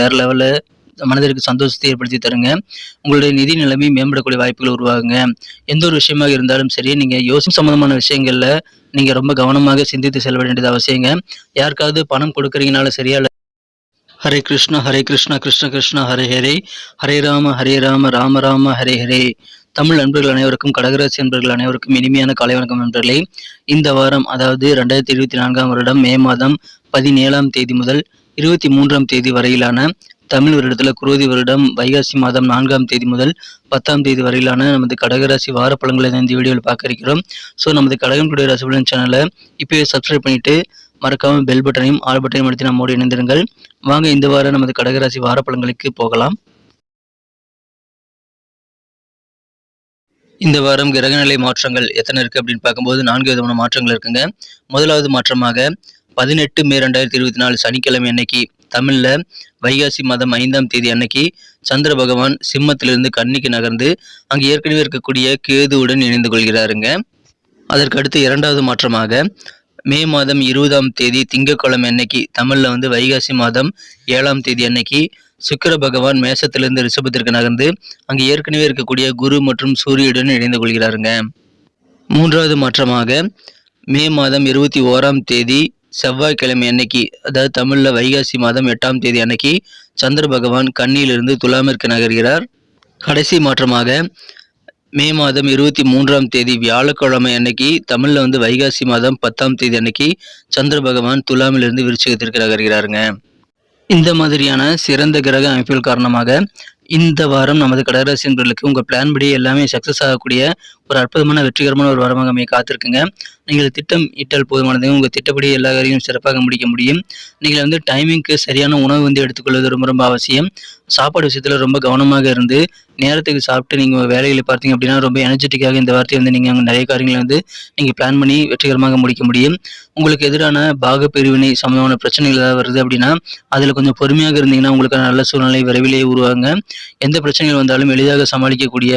வேற லெவல்ல மனதிற்கு சந்தோஷத்தை ஏற்படுத்தி தருங்க. உங்களுடைய நிதி நிலைமை மேம்படக்கூடிய வாய்ப்புகள் உருவாகுங்க. எந்த ஒரு விஷயமாக இருந்தாலும் சரி, நீங்க யோசனை சம்மந்தமான விஷயங்கள்ல நீங்க ரொம்ப கவனமாக சிந்தித்து செல்ல வேண்டியது அவசியங்க. யாருக்காவது பணம் கொடுக்குறீங்கனாலும் சரி, ஹரே கிருஷ்ணா ஹரே கிருஷ்ணா கிருஷ்ண கிருஷ்ணா ஹரே ஹரே, ஹரே ராம ராம ராம ஹரே ஹரே. தமிழ் நண்பர்கள் அனைவருக்கும், கடகராசி நண்பர்கள் அனைவருக்கும் இனிமையான காலை வணக்கம் நண்பர்களே. இந்த வாரம், அதாவது 2024ஆம் வருடம் மே மாதம் 17ஆம் தேதி முதல் 23ஆம் தேதி வரையிலான தமிழ் வருடத்தில் குரோதி வருடம் வைகாசி மாதம் 4ஆம் தேதி முதல் 10ஆம் தேதி வரையிலான நமது கடகராசி வார பலன்களை இந்த வீடியோவில் பார்க்க இருக்கிறோம். ஸோ நமது கடகம் டுடே ராசி பலன் சேனலை இப்போவே சப்ஸ்கிரைப் பண்ணிட்டு மறக்காம பெல் பட்டனையும் ஆல் பட்டனையும் அழுத்தி நம்மோடு இணைந்திருங்கள். வாங்க இந்த வாரம் நமது கடகராசி வார பலன்களுக்கு போகலாம். இந்த வாரம் கிரகநிலை மாற்றங்கள் எத்தனை இருக்கு அப்படின்னு பார்க்கும்போது 4 விதமான மாற்றங்கள் இருக்குங்க. முதலாவது மாற்றமாக 18 மே 2024 சனிக்கிழமை அன்னைக்கு தமிழ்ல வைகாசி மாதம் 5ஆம் தேதி அன்னைக்கு சந்திர பகவான் சிம்மத்திலிருந்து கன்னிக்கு நகர்ந்து அங்கு ஏற்கனவே இருக்கக்கூடிய கேதுவுடன் இணைந்து கொள்கிறாருங்க. அதற்கு அடுத்து இரண்டாவது மாற்றமாக மே மாதம் 20ஆம் தேதி திங்கட்கிழமை அன்னைக்கு தமிழ்ல வைகாசி மாதம் 7ஆம் தேதி அன்னைக்கு சுக்கிர பகவான் மேசத்திலிருந்து ரிஷபத்திற்கு நகர்ந்து அங்கு ஏற்கனவே இருக்கக்கூடிய குரு மற்றும் சூரியனுடன் இணைந்து கொள்கிறாருங்க. மூன்றாவது மாற்றமாக மே மாதம் 21ஆம் தேதி செவ்வாய்க்கிழமை அன்னைக்கு, அதாவது தமிழ்ல வைகாசி மாதம் 8ஆம் தேதி அன்னைக்கு சந்திர பகவான் கன்னியிலிருந்து துலாமிற்கு நகர்கிறார். கடைசி மாற்றமாக மே மாதம் 23ஆம் தேதி வியாழக்கிழமை அன்னைக்கு தமிழ்ல வைகாசி மாதம் 10ஆம் தேதி அன்னைக்கு சந்திர பகவான் துலாமிலிருந்து விருச்சிகத்திற்கு நகர்கிறாருங்க. இந்த மாதிரியான சிறந்த கிரக அமைப்புகள் காரணமாக இந்த வாரம் நமது கடகராசி நண்பர்களுக்கு உங்கள் பிளான் படி எல்லாமே சக்ஸஸ் ஆகக்கூடிய ஒரு அற்புதமான வெற்றிகரமான ஒரு வாரமாக அமைய காத்திருக்குங்க. நீங்கள் திட்டம் இட்டால் போதுமானது. உங்கள் திட்டப்படி எல்லா காரியமும் சிறப்பாக முடிக்க முடியும். நீங்கள் டைமிங்க்கு சரியான உணவு எடுத்துக்கொள்வது ரொம்ப ரொம்ப அவசியம். சாப்பாடு விஷயத்தில் ரொம்ப கவனமாக இருந்து நேரத்துக்கு சாப்பிட்டு நீங்கள் வேலைகளை பார்த்தீங்க அப்படின்னா ரொம்ப எனர்ஜெட்டிக்காக இந்த வார்த்தையை நீங்கள் நிறைய காரியங்களை நீங்கள் பிளான் பண்ணி வெற்றிகரமாக முடிக்க முடியும். உங்களுக்கு எதிரான பாக பிரிவினை சம்பந்தமான பிரச்சனைகள் ஏதாவது வருது அப்படின்னா அதில் கொஞ்சம் பொறுமையாக இருந்தீங்கன்னா உங்களுக்கான நல்ல சூழ்நிலை விரைவிலேயே உருவாங்க. எந்த பிரச்சனைகள் வந்தாலும் எளிதாக சமாளிக்கக்கூடிய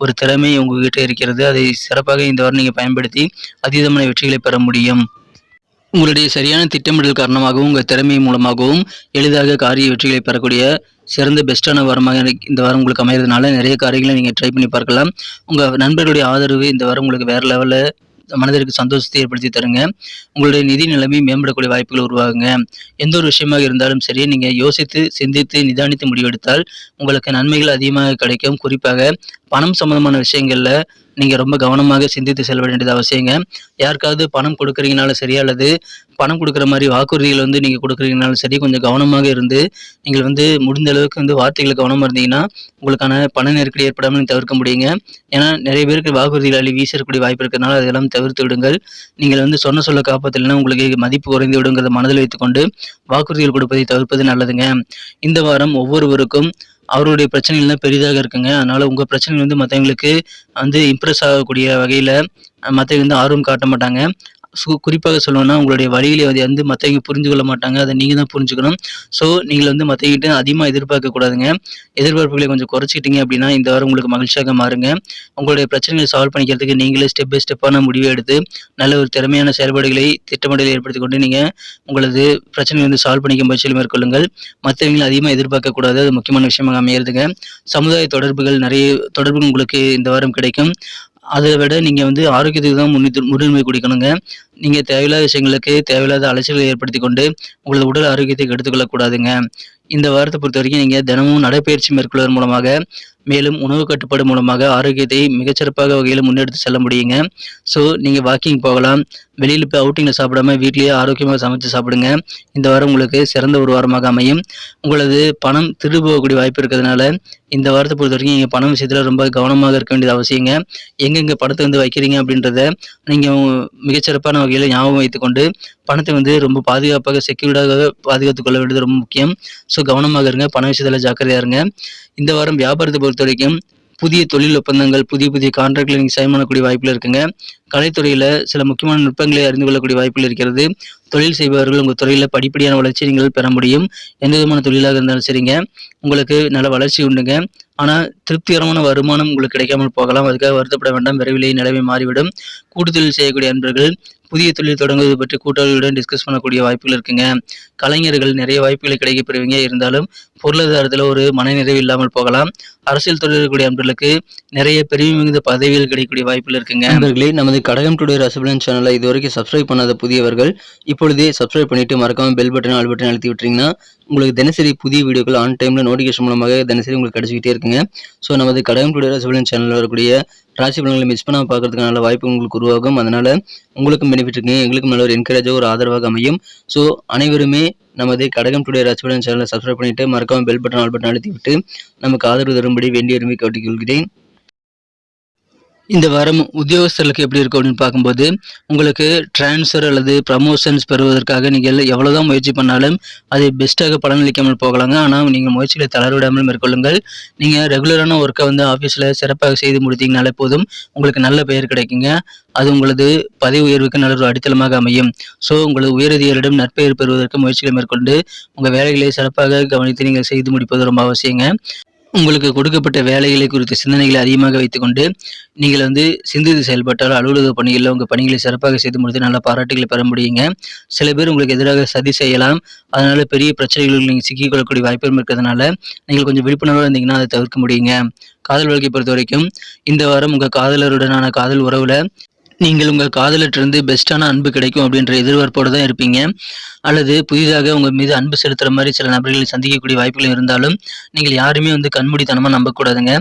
ஒரு திறமை உங்ககிட்ட இருக்கிறது. அதை சிறப்பாக இந்த வாரம் நீங்கள் பயன்படுத்தி அதீதமான வெற்றிகளை பெற முடியும். உங்களுடைய சரியான திட்டமிடல் காரணமாகவும் உங்கள் திறமை மூலமாகவும் எளிதாக காரிய வெற்றிகளை பெறக்கூடிய சிறந்த பெஸ்ட்டான வாரமாக இந்த வாரம் உங்களுக்கு அமைகிறதுனால நிறைய காரியங்களை நீங்கள் ட்ரை பண்ணி பார்க்கலாம். உங்கள் நண்பர்களுடைய ஆதரவு இந்த வாரம் உங்களுக்கு வேறு லெவலில் மனதிற்கு சந்தோஷத்தை ஏற்படுத்தி தருங்க. உங்களுடைய நிதி நிலைமை மேம்படக்கூடிய வாய்ப்புகள் உருவாகுங்க. எந்த ஒரு விஷயமாக இருந்தாலும் சரி, நீங்கள் யோசித்து சிந்தித்து நிதானித்து முடிவெடுத்தால் உங்களுக்கு நன்மைகள் அதிகமாக கிடைக்கும். குறிப்பாக பணம் சம்பந்தமான விஷயங்கள்ல நீங்கள் ரொம்ப கவனமாக சிந்தித்து செல்ல வேண்டியது அவசியங்க. யாருக்காவது பணம் கொடுக்குறீங்கனாலும் சரி, அல்லது பணம் கொடுக்குற மாதிரி வாக்குறுதிகள் நீங்கள் கொடுக்குறீங்கனாலும் சரி, கொஞ்சம் கவனமாக இருந்து நீங்கள் முடிந்த அளவுக்கு வார்த்தைகளை கவனமாக இருந்தீங்கன்னா உங்களுக்கான பண நெருக்கடி ஏற்படாமல் தவிர்க்க முடியுங்க. ஏன்னா நிறைய பேருக்கு வாக்குறுதிகளை வீசக்கூடிய வாய்ப்பு இருக்கிறதுனால அதெல்லாம் தவிர்த்து விடுங்கள். நீங்கள் சொன்ன சொல்ல காப்பாற்றலைன்னா உங்களுக்கு மதிப்பு குறைந்து விடுங்கிறத மனதில் வைத்துக்கொண்டு வாக்குறுதிகள் கொடுப்பதை தவிர்ப்பது நல்லதுங்க. இந்த வாரம் ஒவ்வொருவருக்கும் அவருடைய பிரச்சனைகள் தான் பெரிதாக இருக்குங்க. அதனால உங்கள் பிரச்சனை மற்றவங்களுக்கு இம்ப்ரெஸ் ஆகக்கூடிய வகையில் மற்றவங்க ஆர்வம் காட்ட மாட்டாங்க. குறிப்பாக சொல்லணும்னா உங்களுடைய வழிகளை மற்றவங்க புரிஞ்சு கொள்ள மாட்டாங்க. அதை நீங்கள் தான் புரிஞ்சுக்கணும். ஸோ நீங்கள் மற்றவங்கிட்ட அதிகமாக எதிர்பார்க்க கூடாதுங்க. எதிர்பார்ப்புகளை கொஞ்சம் குறைச்சிக்கிட்டீங்க அப்படின்னா இந்த வாரம் உங்களுக்கு மகிழ்ச்சியாக மாறுங்க. உங்களுடைய பிரச்சனைகளை சால்வ் பண்ணிக்கிறதுக்கு நீங்களே ஸ்டெப் பை ஸ்டெப்பான முடிவை எடுத்து நல்ல ஒரு திறமையான செயல்பாடுகளை திட்டமிடலை ஏற்படுத்தி கொண்டு நீங்கள் உங்களது பிரச்சனையை சால்வ் பண்ணிக்க முயற்சியில் மேற்கொள்ளுங்கள். மற்றவங்களை அதிகமாக எதிர்பார்க்க கூடாது. அது முக்கியமான விஷயமாக அமையிறதுங்க. சமுதாய தொடர்புகள் நிறைய தொடர்புகள் உங்களுக்கு இந்த வாரம் கிடைக்கும். அதை விட நீங்கள் ஆரோக்கியத்துக்கு தான் முன்னுரிமை கொடுக்கணுங்க. நீங்கள் தேவையில்லாத விஷயங்களுக்கு தேவையில்லாத அலைச்சல்களை ஏற்படுத்தி கொண்டு உங்களது உடல் ஆரோக்கியத்தை எடுத்துக்கொள்ளக்கூடாதுங்க. இந்த வாரத்தை பொறுத்த வரைக்கும் நீங்கள் தினமும் நடைப்பயிற்சி மேற்கொள்வதன் மூலமாக, மேலும் உணவு கட்டுப்பாடு மூலமாக ஆரோக்கியத்தை மிகச்சிறப்பாக வகையில் முன்னெடுத்து செல்ல முடியுங்க. ஸோ நீங்கள் வாக்கிங் போகலாம். வெளியில் போய் அவுட்டிங்கில் சாப்பிடாம வீட்லேயே ஆரோக்கியமாக சமைச்சு சாப்பிடுங்க. இந்த வாரம் உங்களுக்கு சிறந்த ஒரு வாரமாக அமையும். உங்களது பணம் திருடு போகக்கூடிய வாய்ப்பு இருக்கிறதுனால இந்த வாரத்தை பொறுத்த வரைக்கும் நீங்கள் பணம் விஷயத்தில் ரொம்ப கவனமாக இருக்க வேண்டியது அவசியங்க. எங்கெங்கே பணத்தை வைக்கிறீங்க அப்படின்றத நீங்கள் மிகச்சிறப்பான வகையில் ஞாபகம் வைத்துக்கொண்டு பணத்தை ரொம்ப பாதுகாப்பாக செக்யூர்டாக பாதுகாத்துக் கொள்ள வேண்டியது ரொம்ப முக்கியம். ஸோ கவனமாக இருங்க. பண விஷயத்தில் ஜாக்கிரதையாக இருங்க. இந்த வாரம் வியாபாரத்தை பொறுத்த வரைக்கும் புதிய தொழில் ஒப்பந்தங்கள், புதிய கான்ட்ராக்ட்ல நீங்கள் சைன் பண்ணக்கூடிய வாய்ப்புகள் இருக்குங்க. கலைத்துறையில் சில முக்கியமான நுட்பங்களை அறிந்து கொள்ளக்கூடிய வாய்ப்புகள் இருக்கிறது. தொழில் செய்பவர்கள் உங்கள் துறையில் படிப்படியான வளர்ச்சி நீங்கள் பெற முடியும். எந்த விதமான தொழிலாக இருந்தாலும் சரிங்க, உங்களுக்கு நல்ல வளர்ச்சி உண்டுங்க. ஆனால் திருப்திகரமான வருமானம் உங்களுக்கு கிடைக்காமல் போகலாம். அதுக்காக வருத்தப்பட வேண்டாம். விரைவிலேயே நிலைமை மாறிவிடும். கூட்டுத்தொழில் செய்யக்கூடிய அன்பர்கள் புதிய தொழில் தொடங்குவது பற்றி கூட்டாளிகளுடன் டிஸ்கஸ் பண்ணக்கூடிய வாய்ப்புகள் இருக்குங்க. கலைஞர்கள் நிறைய வாய்ப்புகளை கிடைக்கப்பெறுவீங்க. இருந்தாலும் பொருளாதாரத்தில் ஒரு மனநிறைவு இல்லாமல் போகலாம். அரசியல் துறையில் இருக்கக்கூடிய அன்பர்களுக்கு நிறைய பெருமை மிகுந்த பதவிகள் கிடைக்கக்கூடிய வாய்ப்புகள் இருக்குங்க. நண்பர்களே, நமது கடகம் டுடே ராசிபலன் சேனலை இதுவரைக்கும் சப்ஸ்கிரைப் பண்ணாத புதியவர்கள் இப்பொழுதே சப்ஸ்கிரைப் பண்ணிட்டு மறக்காம பெல் பட்டன் ஆல் பட்டன் அழுத்தி விட்டுறீங்கன்னா உங்களுக்கு தினசரி புதிய வீடியோக்கள் ஆன் டைம்ல நோட்டிஃபிகேஷன் மூலமாக தினசரி உங்களுக்கு கிடைச்சிக்கிட்டே இருக்குங்க. ஸோ நமது கடகம் டுடே ராசிபலன் சேனலில் வரக்கூடிய ராசி பலன்களை மிஸ் பண்ணாமல் பார்க்கறதுக்கான நல்ல வாய்ப்பு உங்களுக்கு உருவாகும். அதனால உங்களுக்கும் பெனிஃபிட் இருக்குங்க, எங்களுக்கும் நல்ல ஒரு என்கரேஜாக ஒரு ஆதரவாக அமையும். ஸோ அனைவருமே நமது கடகம் டுடே ராசிபலன் சேனலை சப்ஸ்கிரைப் பண்ணிட்டு மறக்காம பெல் பட்டன் ஆல் பட்டன் அழுத்தி விட்டு நமக்கு ஆதரவு தரும்படி வேண்டிய விரும்பி கேட்டுக்கொள்கிறேன். இந்த வாரம் உத்தியோகஸ்தர்களுக்கு எப்படி இருக்கும் அப்படின்னு பார்க்கும்போது உங்களுக்கு டிரான்ஸ்ஃபர் அல்லது ப்ரமோஷன்ஸ் பெறுவதற்காக நீங்கள் எவ்வளோதான் முயற்சி பண்ணாலும் அது பெஸ்ட்டாக பலனளிக்காமல் போகலாங்க. ஆனால் நீங்கள் முயற்சிகளை தளர்விடாமல் மேற்கொள்ளுங்கள். நீங்கள் ரெகுலரான ஒர்க்கை ஆஃபீஸில் சிறப்பாக செய்து முடித்தீங்கனாலே போதும், உங்களுக்கு நல்ல பெயர் கிடைக்குங்க. அது உங்களது பதவி உயர்வுக்கு நல்ல ஒரு அடித்தளமாக அமையும். ஸோ உங்களது உயரதிகாரிடம் நற்பெயர் பெறுவதற்கு முயற்சிகளை மேற்கொண்டு உங்கள் வேலைகளை சிறப்பாக கவனித்து நீங்கள் செய்து முடிப்பது ரொம்ப அவசியங்க. உங்களுக்கு கொடுக்கப்பட்ட வேலைகளை குறித்த சிந்தனைகளை அதிகமாக வைத்துக்கொண்டு நீங்கள் சிந்தித்து செயல்பட்டால் அலுவலக பணிகளில் உங்கள் பணிகளை சிறப்பாக செய்து முடித்து நல்ல பாராட்டுகளை பெற முடியுங்க. சில பேர் உங்களுக்கு எதிராக சதி செய்யலாம். அதனால பெரிய பிரச்சனைகளில் நீங்கள் சிக்கிக்கொள்ளக்கூடிய வாய்ப்பும் இருக்கிறதுனால நீங்கள் கொஞ்சம் விழிப்புணர்வாக இருந்தீங்கன்னா அதை தவிர்க்க முடியுங்க. காதல் வாழ்க்கை பொறுத்த வரைக்கும் இந்த வாரம் உங்கள் காதலருடனான காதல் உறவில் நீங்கள் உங்கள் காதலற்றிருந்து பெஸ்ட்டான அன்பு கிடைக்கும் அப்படின்ற எதிர்பார்ப்போடு தான் இருப்பீங்க. அல்லது புதிதாக உங்கள் மீது அன்பு செலுத்துகிற மாதிரி சில நபர்களை சந்திக்கக்கூடிய வாய்ப்புகள் இருந்தாலும் நீங்கள் யாருமே கண்மூடித்தனமாக நம்பக்கூடாதுங்க.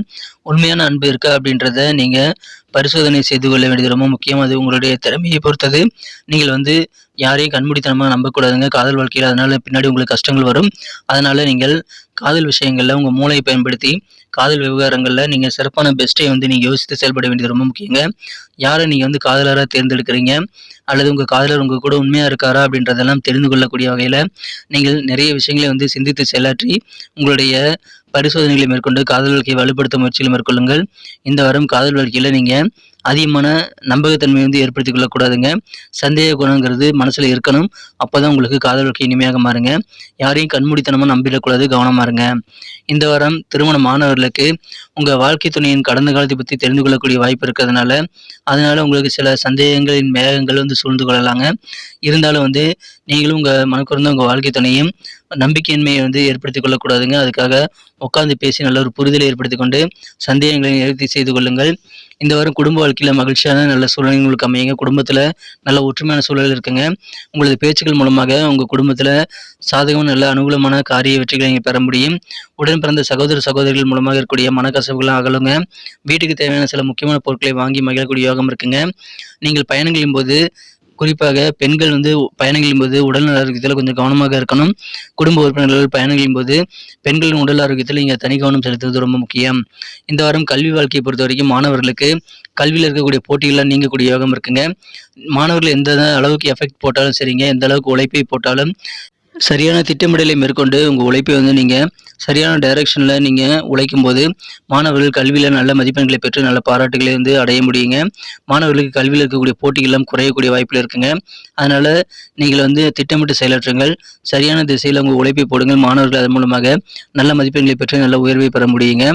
உண்மையான அன்பு இருக்கா அப்படின்றத நீங்கள் பரிசோதனை செய்து கொள்ள வேண்டியது ரொம்ப முக்கியம். அது உங்களுடைய திறமையை பொறுத்தது. நீங்கள் யாரையும் கண்மூடித்தனமாக நம்பக்கூடாதுங்க காதல் வாழ்க்கையில். அதனால பின்னாடி உங்களுக்கு கஷ்டங்கள் வரும். அதனால நீங்கள் காதல் விஷயங்களில் உங்கள் மூளையை பயன்படுத்தி காதல் விவகாரங்களில் நீங்கள் சிறப்பான பெஸ்ட்டை நீங்கள் யோசித்து செயல்பட வேண்டியது ரொம்ப முக்கியங்க. யாரை நீங்கள் காதலராக தேர்ந்தெடுக்கிறீங்க அல்லது உங்கள் காதலர் உங்கள் கூட உண்மையாக இருக்காரா அப்படின்றதெல்லாம் தெரிந்து கொள்ளக்கூடிய வகையில் நீங்கள் நிறைய விஷயங்களை சிந்தித்து செயலாற்றி உங்களுடைய பரிசோதனைகளை மேற்கொண்டு காதல் வாழ்க்கையை வலுப்படுத்த முயற்சிகளை மேற்கொள்ளுங்கள். இந்த வாரம் காதல் வாழ்க்கையில் நீங்கள் அதிகமான நம்பகத்தன்மை ஏற்படுத்திக் கொள்ளக்கூடாதுங்க. சந்தேக குணங்கிறது மனசில் இருக்கணும். அப்போ தான் உங்களுக்கு காதல் வாழ்க்கை இனிமையாக மாறுங்க. யாரையும் கண்மூடித்தனமாக நம்பிடக்கூடாது, கவனமாக இருங்க. இந்த வாரம் திருமணம் ஆனவர்களுக்கு உங்கள் வாழ்க்கை துணையின் கடந்த காலத்தை பற்றி தெரிந்து கொள்ளக்கூடிய வாய்ப்பு இருக்கிறதுனால அதனால் உங்களுக்கு சில சந்தேகங்களின் மேகங்கள் சூழ்ந்து கொள்ளலாங்க. இருந்தாலும் நீங்களும் உங்கள் மனக்குறந்த உங்கள் வாழ்க்கை துணையும் நம்பிக்கையின்மையை ஏற்படுத்திக் கொள்ளக்கூடாதுங்க. அதுக்காக உட்காந்து பேசி நல்ல ஒரு புரிதலை ஏற்படுத்தி கொண்டு சந்தேகங்களை நிவர்த்தி செய்து கொள்ளுங்கள். இந்த வாரம் குடும்ப வாழ்க்கையில் மகிழ்ச்சியான நல்ல சூழ்நிலை உங்களுக்கு அமையுங்க. குடும்பத்தில் நல்ல ஒற்றுமையான சூழல் இருக்குங்க. உங்களது பேச்சுக்கள் மூலமாக உங்கள் குடும்பத்தில் சாதகமான நல்ல அனுகூலமான காரிய வெற்றிகளை நீங்கள் பெற முடியும். உடன் பிறந்த சகோதர சகோதரிகள் மூலமாக இருக்கக்கூடிய மனக்கசப்புகளை அகலுங்க. வீட்டுக்கு தேவையான சில முக்கியமான பொருட்களை வாங்கி மகிழக்கூடிய யோகம் இருக்குங்க. நீங்கள் பயணங்களின் போது குறிப்பாக பெண்கள் பயணங்களின் போது உடல் ஆரோக்கியத்தில் கொஞ்சம் கவனமாக இருக்கணும். குடும்ப உறுப்பினர்கள் பயணங்களின் போது பெண்களின் உடல் ஆரோக்கியத்தில் நீங்கள் தனி கவனம் செலுத்துவது ரொம்ப முக்கியம். இந்த வாரம் கல்வி வாழ்க்கையை பொறுத்த வரைக்கும் மாணவர்களுக்கு கல்வியில் இருக்கக்கூடிய போட்டிகள்லாம் நீங்கக்கூடிய யோகம் இருக்குங்க. மாணவர்கள் எந்த அளவுக்கு எஃபெக்ட் போட்டாலும் சரிங்க, எந்த அளவுக்கு உழைப்பை போட்டாலும் சரியான திட்டமிடலை மேற்கொண்டு உங்கள் உழைப்பை நீங்கள் சரியான டைரக்ஷனில் நீங்கள் உழைக்கும் போது மாணவர்கள் கல்வியில் நல்ல மதிப்பெண்களை பெற்று நல்ல பாராட்டுகளை அடைய முடியுங்க. மாணவர்களுக்கு கல்வியில் இருக்கக்கூடிய போட்டிகளெல்லாம் குறையக்கூடிய வாய்ப்பில் இருக்குங்க. அதனால் நீங்கள் திட்டமிட்டு செயலாற்றுங்கள். சரியான திசையில் உங்கள் உழைப்பை போடுங்கள். மாணவர்கள் அதன் மூலமாக நல்ல மதிப்பெண்களை பெற்று நல்ல உயர்வை பெற முடியுங்க.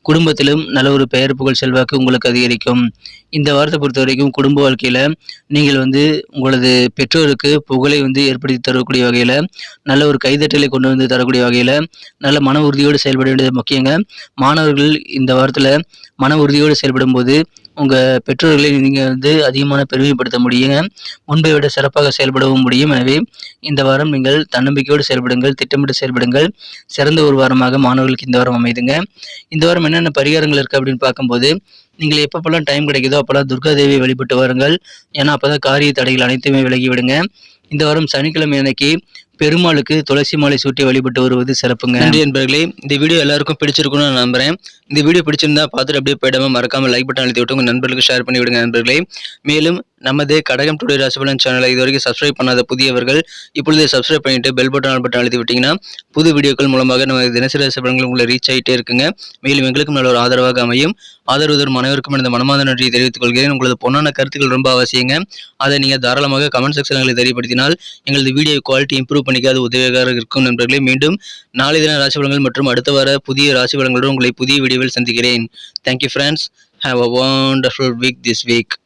குடும்பத்திலும் நல்ல ஒரு பெயர் புகழ் செல்வாக்கு உங்களுக்கு அதிகரிக்கும். இந்த வாரத்தை பொறுத்த வரைக்கும் குடும்ப வாழ்க்கையில் நீங்கள் உங்களது பெற்றோருக்கு புகழை ஏற்படுத்தி தரக்கூடிய வகையில் நல்ல ஒரு கைதட்டலை கொண்டு தரக்கூடிய வகையில் நல்ல மன உறுதியோடு செயல்பட வேண்டியது முக்கியங்க. மாணவர்கள் இந்த வாரத்தில் மன உறுதியோடு செயல்படும் போது உங்கள் பெற்றோர்களை நீங்கள் அதிகமான பெருமைப்படுத்த முடியுங்க. முன்பை விட சிறப்பாக செயல்படவும் முடியும். எனவே இந்த வாரம் நீங்கள் தன்னம்பிக்கையோடு செயல்படுங்கள், திட்டமிட்டு செயல்படுங்கள். சிறந்த ஒரு வாரமாக மாணவர்களுக்கு இந்த வாரம் அமைதுங்க. இந்த வாரம் என்னென்ன பரிகாரங்கள் இருக்குது அப்படின்னு பார்க்கும்போது நீங்கள் எப்பப்பெல்லாம் டைம் கிடைக்குதோ அப்போல்லாம் துர்கா தேவியை வழிபட்டு வாருங்கள். ஏன்னா அப்போ தான் காரிய தடைகள் அனைத்துமே விலகி விடுங்க. இந்த வாரம் சனிக்கிழமை அன்னைக்கு பெருமாளுக்கு துளசி மாலை சூட்டி வழிபட்டு வருவது சிறப்புங்க. நன்றி நண்பர்களே, இந்த வீடியோ எல்லாருக்கும் பிடிச்சிருக்கும்னு நான் நம்புறேன். இந்த வீடியோ பிடிச்சிருந்தா பார்த்துட்டு அப்படியே போயிடாம மறக்காம லைக் பட்டன் அழுத்தி விட்டு உங்க நண்பர்களுக்கு ஷேர் பண்ணி விடுங்க நண்பர்களே. மேலும் நமது கடகம் டுடே ராசிபலன் சேனலை இதுவரைக்கும் சப்ஸ்கிரைப் பண்ணாத புதியவர்கள் இப்பொழுதே சப்ஸ்கிரைப் பண்ணிட்டு பெல் பட்டன் ஆல் பட்டன் அழுத்தி விட்டீங்கன்னா புது வீடியோக்கள் மூலமாக நம்ம தினசரி ராசிபலன்கள் உங்களை ரீச் ஆகிட்டே இருக்குங்க. மேலும் எங்களுக்கும் நல்ல ஒரு ஆதரவாக அமையும். ஆதரவு தரும் அனைவருக்கும் இந்த மனமார்ந்த நன்றியை தெரிவித்துக் கொள்கிறேன். உங்களது பொன்னான கருத்துக்கள் ரொம்ப அவசியங்க. அதை நீங்கள் தாராளமாக கமெண்ட் செக்ஷன்களை தெரியப்படுத்தினால் எங்களது வீடியோ குவாலிட்டி இம்ப்ரூவ் பண்ணிக்க அது உதவியாக இருக்கும் நண்பர்களே. மீண்டும் நாளை தின ராசிபலன்கள் மற்றும் அடுத்த வார புதிய ராசிபலன்களுடன் உங்களை புதிய வீடியோவில் சந்திக்கிறேன். Thank you friends. Have a wonderful week this week.